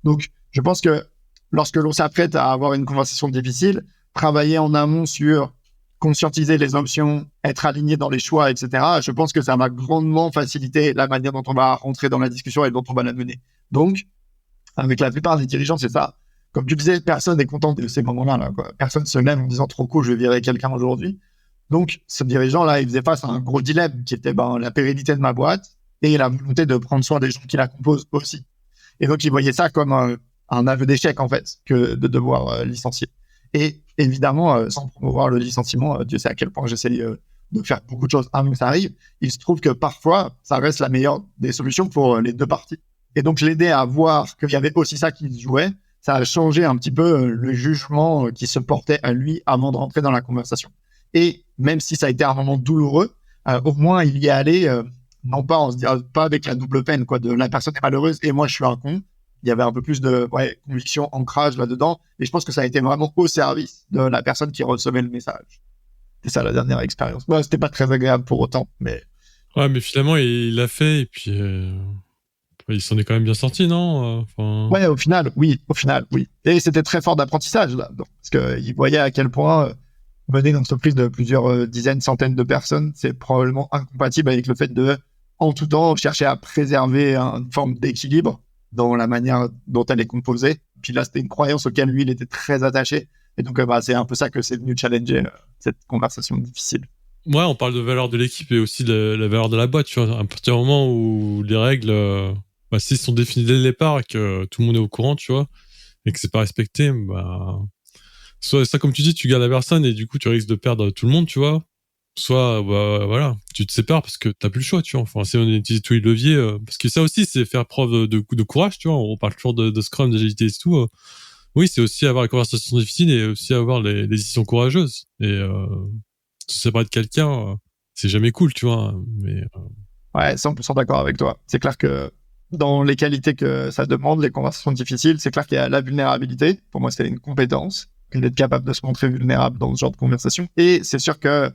Donc, je pense que lorsque l'on s'apprête à avoir une conversation difficile, travailler en amont sur conscientiser les options, être aligné dans les choix, etc. Je pense que ça va grandement faciliter la manière dont on va rentrer dans la discussion et dont on va la mener. Donc, avec la plupart des dirigeants, c'est ça. Comme tu disais, personne n'est content de ces moments-là, là, quoi. Personne se lève en disant trop cool, je vais virer quelqu'un aujourd'hui. Donc, ce dirigeant-là, il faisait face à un gros dilemme qui était la pérennité de ma boîte et la volonté de prendre soin des gens qui la composent aussi. Et donc, il voyait ça comme un aveu d'échec, en fait, que de devoir licencier. Et évidemment, sans promouvoir le licenciement, Dieu sait à quel point j'essaye de faire beaucoup de choses avant que ça arrive, il se trouve que parfois, ça reste la meilleure des solutions pour les deux parties. Et donc, l'aider à voir qu'il y avait aussi ça qui se jouait, ça a changé un petit peu le jugement qui se portait à lui avant de rentrer dans la conversation. Et même si ça a été un moment douloureux, au moins, il y est allé, non pas en se disant, pas avec la double peine, quoi, de la personne est malheureuse et moi, je suis un con. Il y avait un peu plus de conviction, ancrage là-dedans. Et je pense que ça a été vraiment au service de la personne qui recevait le message. C'est ça la dernière expérience. C'était pas très agréable pour autant, mais... Ouais, mais finalement, il l'a fait et puis il s'en est quand même bien sorti, non? Ouais, au final, oui. Et c'était très fort d'apprentissage, là. Donc, parce qu'il voyait à quel point mener une entreprise de plusieurs dizaines, centaines de personnes, c'est probablement incompatible avec le fait de, en tout temps, chercher à préserver une forme d'équilibre dans la manière dont elle est composée. Puis là, c'était une croyance auquel lui, il était très attaché. Et donc, c'est un peu ça que c'est venu challenger cette conversation difficile. Ouais, on parle de valeur de l'équipe et aussi de la valeur de la boîte, tu vois. À partir du moment où les règles, s'ils sont définies dès le départ et que tout le monde est au courant, tu vois, et que c'est pas respecté, soit ça, comme tu dis, tu gardes la personne et du coup, tu risques de perdre tout le monde, tu vois. Soit, voilà, tu te sépares parce que t'as plus le choix, tu vois. Enfin, si on utilise tous les leviers, parce que ça aussi, c'est faire preuve de courage, tu vois. On parle toujours de Scrum, d'agilité et tout. Oui, c'est aussi avoir les conversations difficiles et aussi avoir les décisions courageuses. Et se séparer de quelqu'un, c'est jamais cool, tu vois. Mais ouais, 100% d'accord avec toi. C'est clair que dans les qualités que ça demande, les conversations difficiles, c'est clair qu'il y a la vulnérabilité. Pour moi, c'est une compétence, d'être capable de se montrer vulnérable dans ce genre de conversation. Et c'est sûr que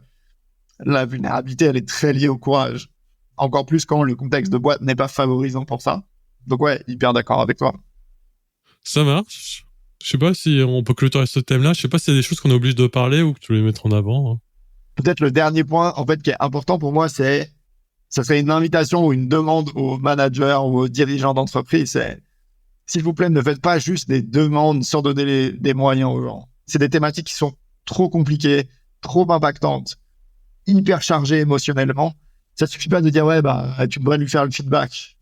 la vulnérabilité, elle est très liée au courage. Encore plus quand le contexte de boîte n'est pas favorisant pour ça. Donc ouais, hyper d'accord avec toi. ça marche. Je sais pas si on peut clôturer ce thème-là. Je sais pas s'il y a des choses qu'on est obligé de parler ou que tu voulais mettre en avant. Hein. Peut-être le dernier point, en fait, qui est important pour moi, ça serait une invitation ou une demande aux managers ou aux dirigeants d'entreprise. C'est, s'il vous plaît, ne faites pas juste des demandes sans donner des moyens aux gens. C'est des thématiques qui sont trop compliquées, trop impactantes, hyper chargées émotionnellement. Ça suffit pas de dire, tu devrais lui faire le feedback.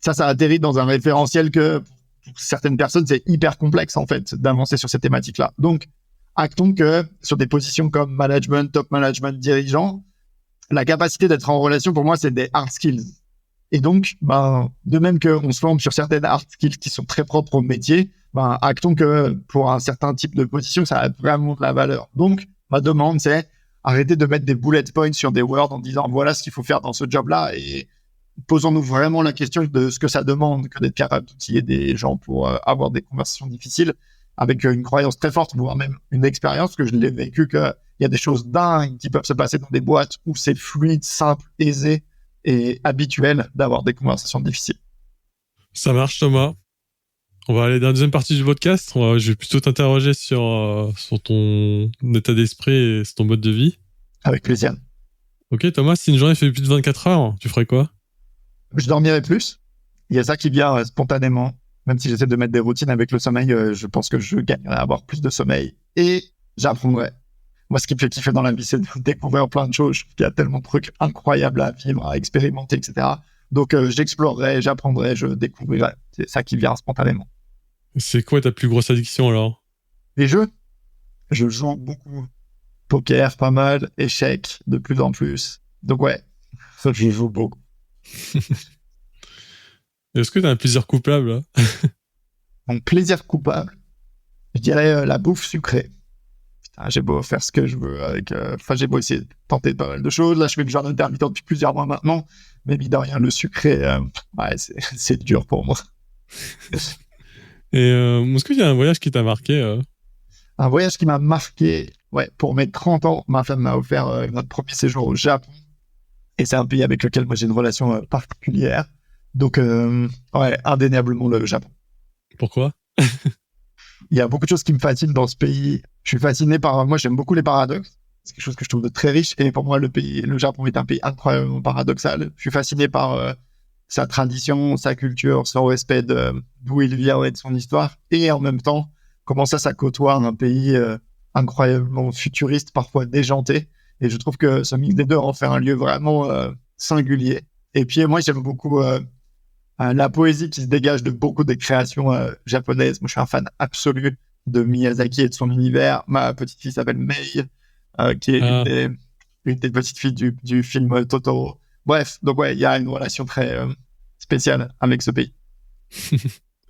Ça atterrit dans un référentiel que, pour certaines personnes, c'est hyper complexe, en fait, d'avancer sur ces thématiques-là. Donc, actons que sur des positions comme management, top management, dirigeant, la capacité d'être en relation, pour moi, c'est des hard skills. Et donc, de même qu'on se forme sur certaines hard skills qui sont très propres au métier, actons que pour un certain type de position, ça a vraiment de la valeur. Donc, ma demande, c'est arrêtez de mettre des bullet points sur des Word en disant voilà ce qu'il faut faire dans ce job-là et posons-nous vraiment la question de ce que ça demande que d'être capable d'outiller des gens pour avoir des conversations difficiles avec une croyance très forte, voire même une expérience que je l'ai vécu qu'il y a des choses dingues qui peuvent se passer dans des boîtes où c'est fluide, simple, aisé et habituel d'avoir des conversations difficiles. Ça marche, Thomas. On va aller dans la deuxième partie du podcast. Je vais plutôt t'interroger sur ton état d'esprit et sur ton mode de vie. Avec plaisir. Ok, Thomas, si une journée fait plus de 24 heures, tu ferais quoi? Je dormirai plus. Il y a ça qui vient spontanément. Même si j'essaie de mettre des routines avec le sommeil, je pense que je gagnerais à avoir plus de sommeil. Et j'apprendrai. Moi, ce qui me fait kiffer dans la vie, c'est de découvrir plein de choses. Il y a tellement de trucs incroyables à vivre, à expérimenter, etc. Donc, j'explorerai, j'apprendrai, je découvrirai. C'est ça qui vient spontanément. C'est quoi ta plus grosse addiction alors? Les jeux, je joue beaucoup. Poker, pas mal. Échecs, de plus en plus. Donc, ouais, ça, je joue beaucoup. Est-ce que t'as un plaisir coupable là? Mon plaisir coupable, je dirais la bouffe sucrée. Putain, j'ai beau faire ce que je veux avec... j'ai beau essayer de tenter pas mal de choses. Là, je fais le genre d'intermittent depuis plusieurs mois maintenant. Mais mine de rien, le sucré, ouais, c'est dur pour moi. Et est-ce qu'il y a un voyage qui t'a marqué Un voyage qui m'a marqué, ouais, pour mes 30 ans, ma femme m'a offert notre premier séjour au Japon. Et c'est un pays avec lequel moi j'ai une relation particulière. Donc, ouais, indéniablement le Japon. Pourquoi? Il y a beaucoup de choses qui me fascinent dans ce pays. Je suis fasciné par... Moi, j'aime beaucoup les paradoxes. C'est quelque chose que je trouve de très riche. Et pour moi, le Japon est un pays incroyablement paradoxal. Je suis fasciné par sa tradition, sa culture, son respect d'où il vient et de son histoire. Et en même temps, comment ça côtoie un pays incroyablement futuriste, parfois déjanté. Et je trouve que ce mix des deux en fait un lieu vraiment singulier. Et puis, moi, j'aime beaucoup... la poésie qui se dégage de beaucoup des créations japonaises. Moi, je suis un fan absolu de Miyazaki et de son univers. Ma petite fille s'appelle Mei, qui est une des petites filles du film Totoro. Bref, donc ouais, il y a une relation très spéciale avec ce pays.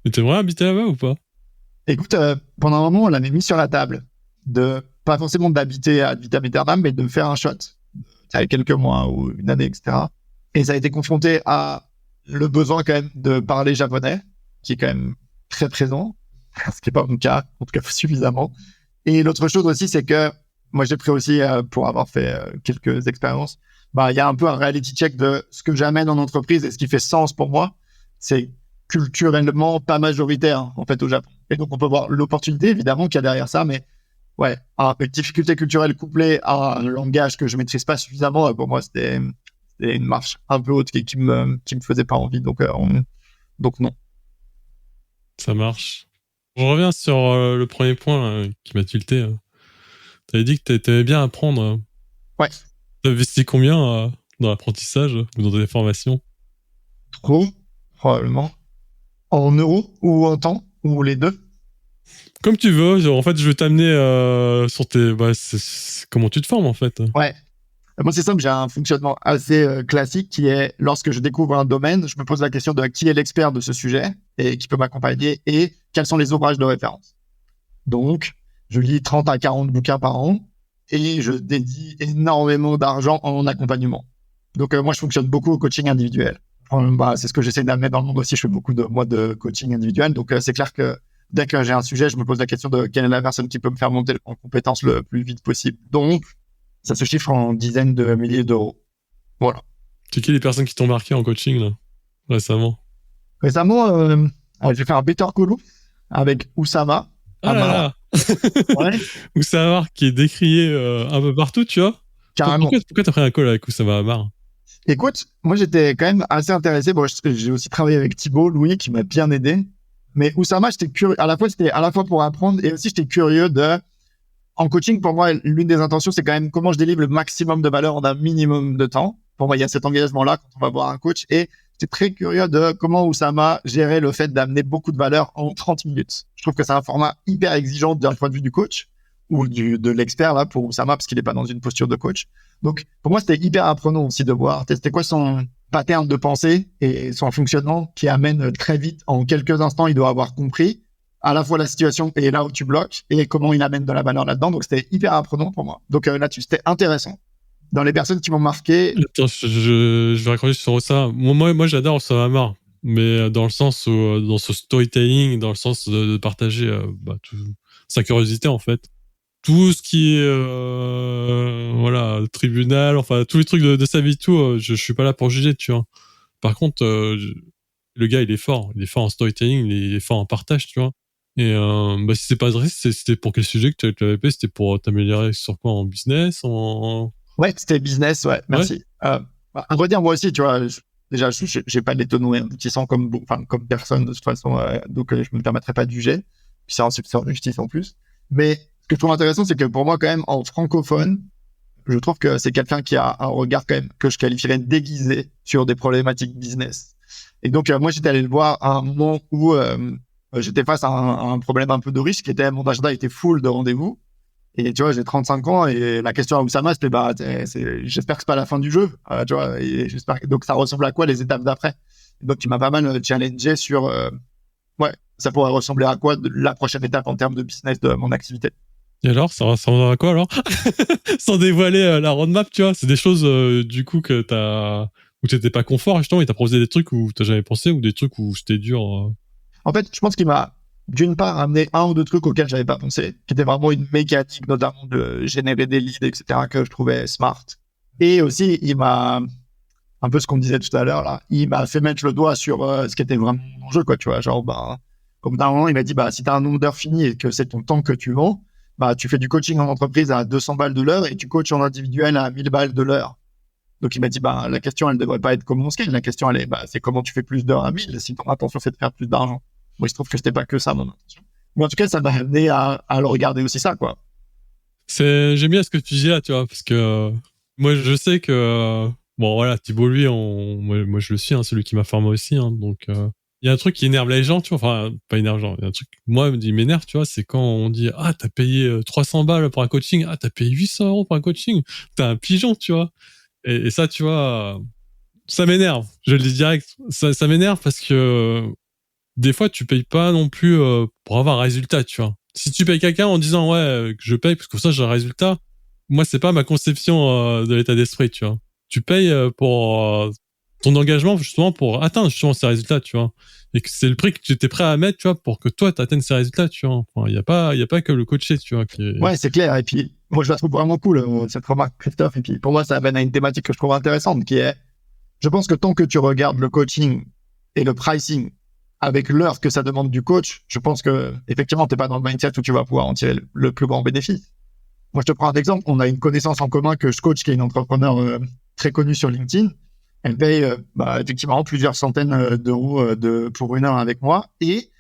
Mais t'aimerais habiter là-bas ou pas? Écoute, pendant un moment, on l'avait mis sur la table. Pas forcément d'habiter à vitam aeternam, mais de faire un shot. Il y a quelques mois ou une année, etc. Et ça a été confronté à le besoin quand même de parler japonais, qui est quand même très présent, ce qui n'est pas mon cas, en tout cas suffisamment. Et l'autre chose aussi, c'est que moi j'ai pris aussi, pour avoir fait quelques expériences, il y a un peu un reality check de ce que j'amène en entreprise et ce qui fait sens pour moi. C'est culturellement pas majoritaire en fait au Japon. Et donc on peut voir l'opportunité évidemment qu'il y a derrière ça, mais ouais, une difficulté culturelle couplée à un langage que je maîtrise pas suffisamment, pour moi c'était une marche un peu haute qui me faisait pas envie. Donc non. Ça marche. Je reviens sur le premier point qui m'a tilté. T'avais dit que t'aimais bien apprendre. Ouais. T'as investi combien dans l'apprentissage ou dans tes formations? Trop, probablement. En euros ou en temps ou les deux? Comme tu veux. En fait, je vais t'amener sur tes... comment tu te formes en fait. Ouais. Moi, c'est simple, j'ai un fonctionnement assez classique qui est, lorsque je découvre un domaine, je me pose la question de qui est l'expert de ce sujet et qui peut m'accompagner et quels sont les ouvrages de référence. Donc, je lis 30 à 40 bouquins par an et je dédie énormément d'argent en accompagnement. Donc, moi, je fonctionne beaucoup au coaching individuel. C'est ce que j'essaie d'amener dans le monde aussi. Je fais beaucoup de coaching individuel. Donc, c'est clair que dès que j'ai un sujet, je me pose la question de quelle est la personne qui peut me faire monter en compétence le plus vite possible. Donc, ça se chiffre en dizaines de milliers d'euros. Voilà. C'est qui les personnes qui t'ont marqué en coaching, là, récemment? Récemment, j'ai fait un Better Call avec Oussama. Ah là là. Ouais. Oussama qui est décrié un peu partout, tu vois. Carrément. Pourquoi t'as pris un call avec Oussama Hamar? Écoute, moi j'étais quand même assez intéressé. Bon, j'ai aussi travaillé avec Thibaut, Louis, qui m'a bien aidé. Mais Oussama, j'étais curieux. C'était à la fois pour apprendre et aussi j'étais curieux en coaching, pour moi, l'une des intentions, c'est quand même comment je délivre le maximum de valeur en un minimum de temps. Pour moi, il y a cet engagement-là quand on va voir un coach. Et j'étais très curieux de comment Oussama gérait le fait d'amener beaucoup de valeur en 30 minutes. Je trouve que c'est un format hyper exigeant d'un point de vue du coach ou de l'expert là pour Oussama parce qu'il n'est pas dans une posture de coach. Donc, pour moi, c'était hyper apprenant aussi de voir c'était quoi son pattern de pensée et son fonctionnement qui amène très vite, en quelques instants, il doit avoir compris à la fois la situation et là où tu bloques et comment il amène de la valeur là-dedans. Donc, c'était hyper apprenant pour moi. Donc, là-dessus, c'était intéressant. Dans les personnes qui m'ont marqué... Attends, je vais raccrocher sur ça. Moi j'adore Oussama Hamar, mais dans le sens où, dans ce storytelling, dans le sens de partager sa curiosité, en fait. Tout ce qui est voilà, tribunal, enfin tous les trucs de sa vie, tout, je suis pas là pour juger, tu vois. Par contre, le gars, il est fort en storytelling, il est fort en partage, tu vois. Et si c'est pas adressé, c'était pour quel sujet que tu l'avais fait? C'était pour t'améliorer sur quoi, en business, Ouais, c'était business, ouais, merci. Ouais. À vrai dire, moi aussi, tu vois, déjà, j'ai pas l'étonnement aboutissant comme personne de toute façon, donc je me permettrai pas de juger. Puis c'est en justice en plus. Mais ce que je trouve intéressant, c'est que pour moi, quand même, en francophone, je trouve que c'est quelqu'un qui a un regard quand même que je qualifierais déguisé sur des problématiques business. Et donc, moi, j'étais allé le voir à un moment où j'étais face à un problème un peu de risque, qui était mon agenda était full de rendez-vous. Et tu vois, j'ai 35 ans et la question à Oussama, c'était j'espère que c'est pas la fin du jeu, tu vois. Et donc ça ressemble à quoi les étapes d'après. Donc, il m'a pas mal challengé sur ça pourrait ressembler à quoi la prochaine étape en termes de business de mon activité. Et alors, ça ressemble à quoi alors? Sans dévoiler la roadmap, tu vois, c'est des choses du coup où t'étais pas confort justement, il t'a proposé des trucs où t'as jamais pensé ou des trucs où c'était dur. En fait, je pense qu'il m'a d'une part amené un ou deux trucs auxquels j'avais pas pensé, qui était vraiment une mécanique notamment de générer des leads, etc., que je trouvais smart. Et aussi, il m'a un peu ce qu'on disait tout à l'heure là, il m'a fait mettre le doigt sur ce qui était vraiment en jeu, quoi, tu vois, genre comme d'un moment, il m'a dit si t'as un nombre d'heures fini et que c'est ton temps que tu vends, tu fais du coaching en entreprise à 200 balles de l'heure et tu coaches en individuel à 1000 balles de l'heure. Donc, il m'a dit, la question, elle ne devrait pas être comment on scale. La question, elle est, c'est comment tu fais plus d'heures à 1000 si ton intention, c'est de faire plus d'argent. Moi, il se trouve que c'était pas que ça, mon intention. Mais en tout cas, ça m'a amené à le regarder aussi ça, quoi. J'aime bien ce que tu dis là, tu vois, parce que moi, je sais que, bon, voilà, Thibaut, lui, moi, je le suis, celui qui m'a formé aussi, donc, il y a un truc qui énerve les gens, tu vois, enfin, pas énerve les gens, il y a un truc, moi, il m'énerve, tu vois, c'est quand on dit, t'as payé 300 balles pour un coaching, t'as payé 800 euros pour un coaching, t'es un pigeon, tu vois. Et ça, tu vois, ça m'énerve, je le dis direct, ça m'énerve parce que des fois, tu payes pas non plus pour avoir un résultat, tu vois. Si tu payes quelqu'un en disant, que je paye parce que ça, j'ai un résultat, moi, c'est pas ma conception de l'état d'esprit, tu vois. Tu payes pour ton engagement, justement, pour atteindre justement ces résultats, tu vois. Et que c'est le prix que tu étais prêt à mettre, tu vois, pour que toi, tu atteignes ces résultats, tu vois. Enfin, il y a pas que le coaché, tu vois. Ouais, c'est clair. Et puis, moi, je la trouve vraiment cool, cette remarque, Christophe. Et puis, pour moi, ça amène à une thématique que je trouve intéressante, qui est, je pense que tant que tu regardes le coaching et le pricing avec l'heure que ça demande du coach, je pense que, effectivement, t'es pas dans le mindset où tu vas pouvoir en tirer le plus grand bénéfice. Moi, je te prends un exemple. On a une connaissance en commun que je coach, qui est une entrepreneur très connue sur LinkedIn. Elle paye effectivement plusieurs centaines d'euros pour une heure avec moi, et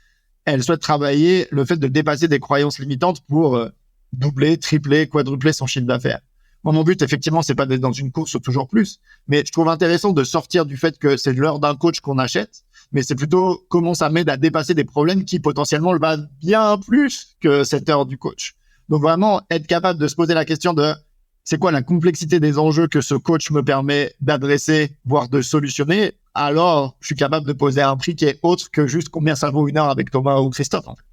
elle souhaite travailler le fait de dépasser des croyances limitantes pour doubler, tripler, quadrupler son chiffre d'affaires. Moi, mon but, effectivement, c'est pas d'être dans une course au toujours plus, mais je trouve intéressant de sortir du fait que c'est l'heure d'un coach qu'on achète, mais c'est plutôt comment ça m'aide à dépasser des problèmes qui potentiellement le valent bien plus que cette heure du coach. Donc vraiment, être capable de se poser la question de c'est quoi la complexité des enjeux que ce coach me permet d'adresser, voire de solutionner, alors je suis capable de poser un prix qui est autre que juste combien ça vaut une heure avec Thomas ou Christophe, en fait.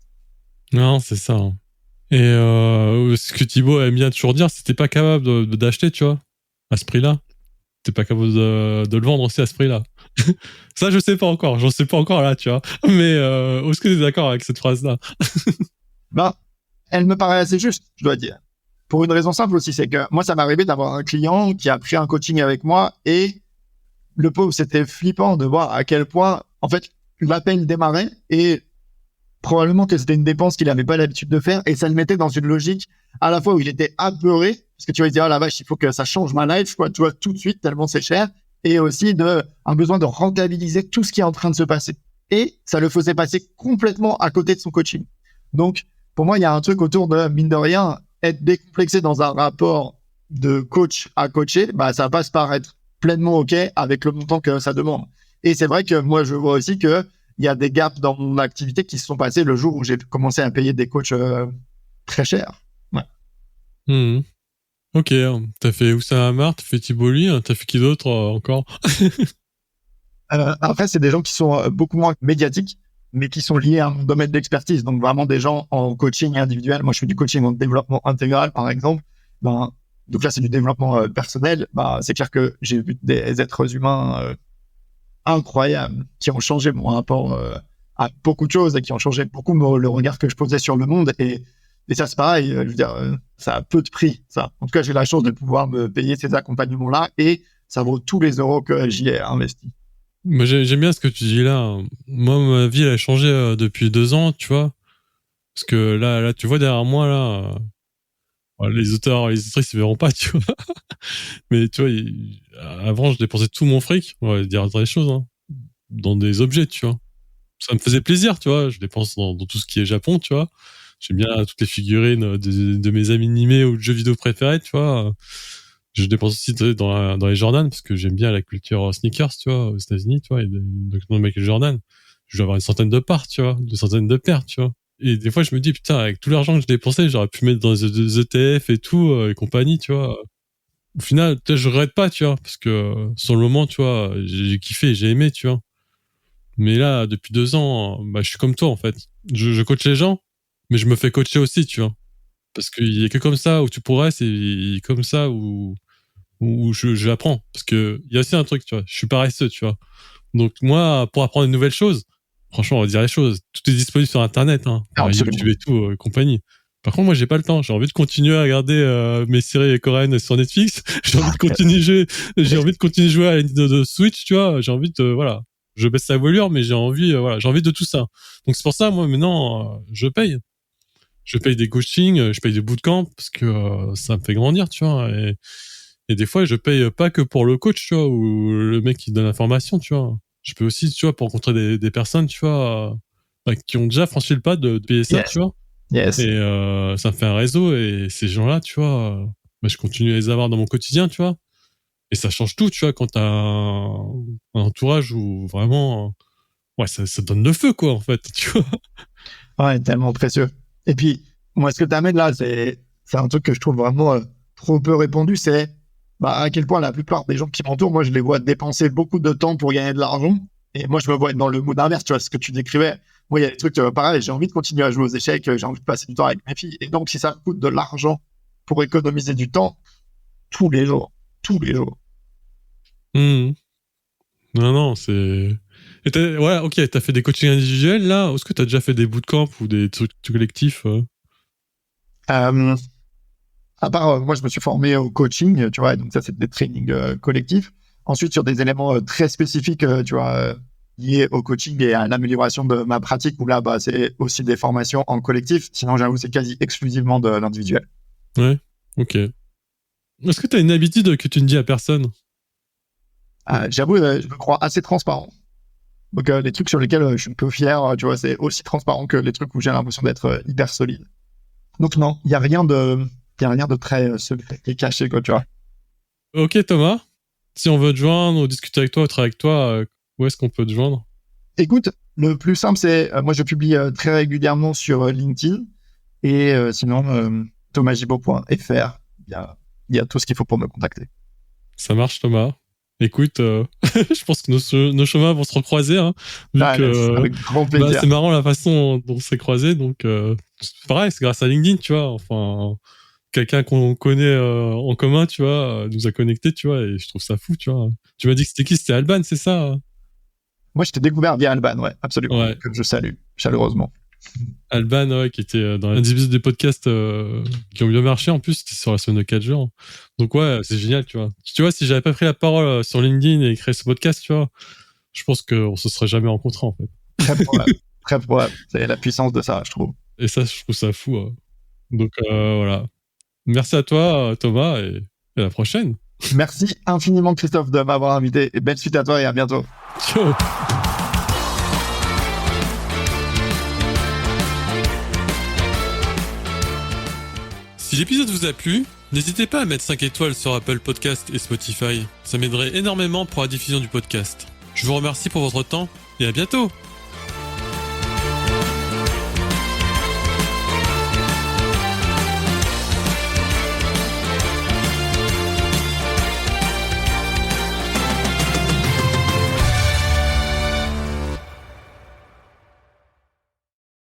Non, c'est ça. Et ce que Thibaut aime bien toujours dire, c'est que t'es pas capable d'acheter, tu vois, à ce prix-là. T'es pas capable de le vendre aussi à ce prix-là. Ça, je sais pas encore. J'en sais pas encore là, tu vois. Mais est-ce que t'es d'accord avec cette phrase-là? Elle me paraît assez juste, je dois dire. Pour une raison simple aussi, c'est que moi, ça m'est arrivé d'avoir un client qui a pris un coaching avec moi, et le pauvre, c'était flippant de voir à quel point, en fait, l'appel démarrait et probablement que c'était une dépense qu'il n'avait pas l'habitude de faire, et ça le mettait dans une logique à la fois où il était apeuré, parce que tu vas se dire, ah la vache, il faut que ça change ma life, quoi, tu vois, tout de suite, tellement c'est cher, et aussi un besoin de rentabiliser tout ce qui est en train de se passer. Et ça le faisait passer complètement à côté de son coaching. Donc, pour moi, il y a un truc autour de, mine de rien, être décomplexé dans un rapport de coach à coaché, ça passe par être pleinement OK avec le montant que ça demande. Et c'est vrai que moi, je vois aussi que il y a des gaps dans mon activité qui se sont passés le jour où j'ai commencé à payer des coachs très chers. Ouais. Mmh. Ok, t'as fait Oussama Hamar, t'as fait Thibaut Ly, t'as fait qui d'autre encore? Après, c'est des gens qui sont beaucoup moins médiatiques, mais qui sont liés à mon domaine d'expertise. Donc vraiment des gens en coaching individuel. Moi, je fais du coaching en développement intégral, par exemple. Donc là, c'est du développement personnel. C'est clair que j'ai vu des êtres humains incroyables qui ont changé mon rapport à beaucoup de choses et qui ont changé beaucoup le regard que je posais sur le monde. Et ça, c'est pareil. Je veux dire, ça a peu de prix, ça. En tout cas, j'ai la chance de pouvoir me payer ces accompagnements-là, et ça vaut tous les euros que j'y ai investis. Moi, j'aime bien ce que tu dis là. Moi, ma vie, elle a changé depuis 2 ans, tu vois. Parce que là, tu vois derrière moi, là, les auteurs, les autrices, ils verront pas, tu vois. Mais tu vois, avant, je dépensais tout mon fric, on va dire des choses, hein, dans des objets, tu vois. Ça me faisait plaisir, tu vois. Je dépense dans tout ce qui est Japon, tu vois. J'aime bien toutes les figurines de mes animés ou de jeux vidéo préférés, tu vois. Je dépense aussi dans les Jordan parce que j'aime bien la culture sneakers, tu vois, aux États-Unis, tu vois, et de Michael Jordan. Je dois avoir une centaine de paires, tu vois, une centaine de paires, tu vois. Et des fois, je me dis, putain, avec tout l'argent que je dépensais, j'aurais pu mettre dans des ETF et tout, et compagnie, tu vois. Au final, peut-être je regrette pas, tu vois, parce que sur le moment, tu vois, j'ai kiffé, j'ai aimé, tu vois. Mais là, depuis 2 ans, bah, je suis comme toi, en fait. Je coach les gens, mais je me fais coacher aussi, tu vois. Parce qu'il y a que comme ça où tu progresses et comme ça où je apprends. Parce que il y a aussi un truc, tu vois, je suis paresseux, tu vois. Donc moi, pour apprendre de nouvelles choses, franchement, on va dire les choses, tout est disponible sur Internet, hein, par Absolument. YouTube et tout, compagnie. Par contre, moi, j'ai pas le temps. J'ai envie de continuer à regarder mes séries coréennes sur Netflix. J'ai envie de continuer j'ai envie de continuer de jouer à la Nintendo de Switch, tu vois. J'ai envie de, voilà. Je baisse la voilure, mais j'ai envie, voilà, j'ai envie de tout ça. Donc c'est pour ça, moi, maintenant, je paye. Je paye des coachings, je paye des bootcamps parce que ça me fait grandir, tu vois. Et des fois, je paye pas que pour le coach, tu vois, ou le mec qui donne l'information, tu vois. Je peux aussi, tu vois, pour rencontrer des personnes, tu vois, qui ont déjà franchi le pas de payer ça, Yes. tu vois. Yes. Et ça me fait un réseau, et ces gens-là, tu vois, bah, je continue à les avoir dans mon quotidien, tu vois. Et ça change tout, tu vois, quand t'as un entourage où vraiment, ouais, ça donne le feu, quoi, en fait, tu vois. Ouais, tellement précieux. Et puis, moi, ce que tu amènes là, c'est un truc que je trouve vraiment trop peu répandu, c'est à quel point la plupart des gens qui m'entourent, moi, je les vois dépenser beaucoup de temps pour gagner de l'argent. Et moi, je me vois être dans le mood inverse, tu vois, ce que tu décrivais. Moi, il y a des trucs pareil, j'ai envie de continuer à jouer aux échecs, j'ai envie de passer du temps avec mes filles. Et donc, si ça me coûte de l'argent pour économiser du temps, tous les jours, tous les jours. Mmh. Non, c'est... Et voilà, ok, t'as fait des coachings individuels, là. Est-ce que t'as déjà fait des bootcamps ou des trucs collectifs Euh, À part, moi, je me suis formé au coaching, tu vois, donc ça, c'est des trainings collectifs. Ensuite, sur des éléments très spécifiques, tu vois, liés au coaching et à l'amélioration de ma pratique, où là, c'est aussi des formations en collectif. Sinon, j'avoue, c'est quasi exclusivement de l'individuel. Ouais, ok. Est-ce que t'as une habitude que tu ne dis à personne? J'avoue, je me crois assez transparent. Donc, les trucs sur lesquels je suis un peu fier, tu vois, c'est aussi transparent que les trucs où j'ai l'impression d'être hyper solide. Donc, non, il n'y a rien de très secret et caché, quoi, tu vois. Ok, Thomas. Si on veut te joindre ou discuter avec toi ou travailler avec toi, où est-ce qu'on peut te joindre? Écoute, le plus simple, c'est, moi, je publie très régulièrement sur LinkedIn. Et sinon, thomasgibaud.fr, il y a tout ce qu'il faut pour me contacter. Ça marche, Thomas. Écoute, je pense que nos chemins vont se recroiser, hein, vu que Avec grand plaisir. c'est marrant la façon dont on s'est croisés. Donc, c'est pareil, c'est grâce à LinkedIn, tu vois. Enfin, quelqu'un qu'on connaît en commun, tu vois, nous a connectés, tu vois, et je trouve ça fou, tu vois. Tu m'as dit que c'était qui? C'était Alban, c'est ça? Moi, je t'ai découvert via Alban, ouais, absolument, Ouais. que je salue chaleureusement. Alban, ouais, qui était dans un des podcasts qui ont bien marché. En plus, c'était sur la semaine de 4 jours. Donc, ouais, c'est génial, tu vois. Tu vois, si j'avais pas pris la parole sur LinkedIn et créé ce podcast, tu vois, je pense qu'on se serait jamais rencontrés, en fait. Très probable, très probable. C'est la puissance de ça, je trouve. Et ça, je trouve ça fou. Hein. Donc, voilà. Merci à toi, Thomas, et à la prochaine. Merci infiniment, Christophe, de m'avoir invité. Et belle suite à toi et à bientôt. Ciao. Si l'épisode vous a plu, n'hésitez pas à mettre 5 étoiles sur Apple Podcast et Spotify. Ça m'aiderait énormément pour la diffusion du podcast. Je vous remercie pour votre temps et à bientôt.